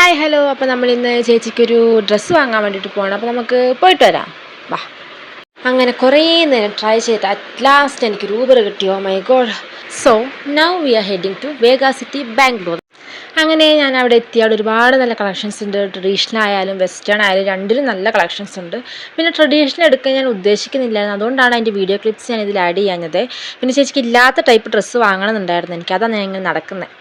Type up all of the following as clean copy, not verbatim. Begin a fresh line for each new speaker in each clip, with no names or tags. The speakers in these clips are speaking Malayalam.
Hi hello. അപ്പോൾ നമ്മളിന്ന് ചേച്ചിക്കൊരു ഡ്രസ്സ് വാങ്ങാൻ വേണ്ടിയിട്ട് പോകണം. അപ്പോൾ നമുക്ക് പോയിട്ട് വരാം, വാ. അങ്ങനെ കുറേ നേരം ട്രൈ ചെയ്ത് അറ്റ് ലാസ്റ്റ് എനിക്കൊരു ഊബർ കിട്ടി. Oh my god. So now we are heading to Vega city, Bangalore. അങ്ങനെ ഞാൻ അവിടെ എത്തി. അവിടെ ഒരുപാട് നല്ല കളക്ഷൻസ് ഉണ്ട്. ട്രഡീഷണൽ ആയാലും വെസ്റ്റേൺ ആയാലും രണ്ടിലും നല്ല കളക്ഷൻസ് ഉണ്ട്. പിന്നെ ട്രഡീഷണൽ എടുക്കാൻ ഞാൻ ഉദ്ദേശിക്കുന്നില്ലായിരുന്നു, അതുകൊണ്ടാണ് അതിൻ്റെ വീഡിയോ ക്ലിപ്സ് ഞാൻ ഇതിൽ ആഡ് ചെയ്യാഞ്ഞത്. പിന്നെ ചേച്ചിക്ക് ഇല്ലാത്ത ടൈപ്പ് ഡ്രസ്സ് വാങ്ങണമെന്നുണ്ടായിരുന്നു എനിക്ക്, അതാണ് ഞാൻ ഇങ്ങനെ നടക്കുന്നത്.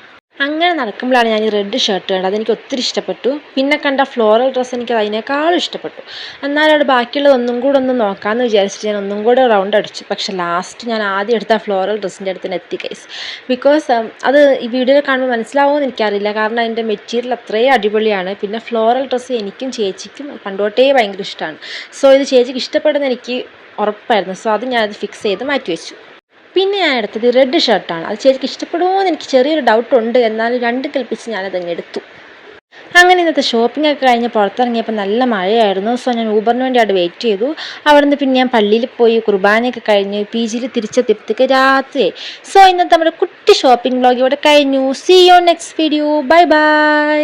അങ്ങനെ നടക്കുമ്പോഴാണ് ഞാൻ ഈ റെഡ് ഷർട്ട് കണ്ടത്. അതെനിക്ക് ഒത്തിരി ഇഷ്ടപ്പെട്ടു. പിന്നെ കണ്ട ഫ്ലോറൽ ഡ്രസ്സ് എനിക്ക് അതിനേക്കാളും ഇഷ്ടപ്പെട്ടു. എന്നാലും അവിടെ ബാക്കിയുള്ളത് ഒന്നും കൂടെ ഒന്ന് നോക്കാമെന്ന് വിചാരിച്ചിട്ട് ഞാൻ ഒന്നും കൂടെ റൗണ്ട് അടിച്ചു. പക്ഷെ ലാസ്റ്റ് ഞാൻ ആദ്യം എടുത്ത ഫ്ലോറൽ ഡ്രസ്സിൻ്റെ അടുത്ത് തന്നെ എത്തി ഗൈസ്. ബിക്കോസ് അത് ഈ വീഡിയോയിൽ കാണുമ്പോൾ മനസ്സിലാവുമെന്ന് എനിക്കറിയില്ല, കാരണം അതിൻ്റെ മെറ്റീരിയൽ അത്രയും അടിപൊളിയാണ്. പിന്നെ ഫ്ലോറൽ ഡ്രസ്സ് എനിക്കും ചേച്ചിക്കും പണ്ടോട്ടേ ഭയങ്കര ഇഷ്ടമാണ്. സോ ഇത് ചേച്ചിക്ക് ഇഷ്ടപ്പെടുന്ന എനിക്ക് ഉറപ്പായിരുന്നു. സോ അത് ഞാനത് ഫിക്സ് ചെയ്ത് മാറ്റി വെച്ചു. പിന്നെ ഞാൻ എടുത്തത് റെഡ് ഷർട്ടാണ്. അത് ചേച്ചിക്ക് ഇഷ്ടപ്പെടുമോ എന്ന് എനിക്ക് ചെറിയൊരു ഡൗട്ടുണ്ട്, എന്നാലും രണ്ടും കൽപ്പിച്ച് ഞാനതങ്ങ് എടുത്തു. അങ്ങനെ ഇന്നത്തെ ഷോപ്പിംഗ് ഒക്കെ കഴിഞ്ഞ് പുറത്തിറങ്ങിയപ്പോൾ നല്ല മഴയായിരുന്നു. സോ ഞാൻ ഊബറിന് വേണ്ടി അവിടെ വെയിറ്റ് ചെയ്തു. അവിടെ നിന്ന് പിന്നെ ഞാൻ പള്ളിയിൽ പോയി കുർബാനയൊക്കെ കഴിഞ്ഞ് PGയിൽ തിരിച്ചെത്തിയപ്പോഴത്തേക്ക് രാത്രിയായി. സോ ഇന്നത്തെ നമ്മുടെ കുട്ടി ഷോപ്പിംഗ് വ്ളോഗ് ഇവിടെ കഴിഞ്ഞു. See you next video. Bye by.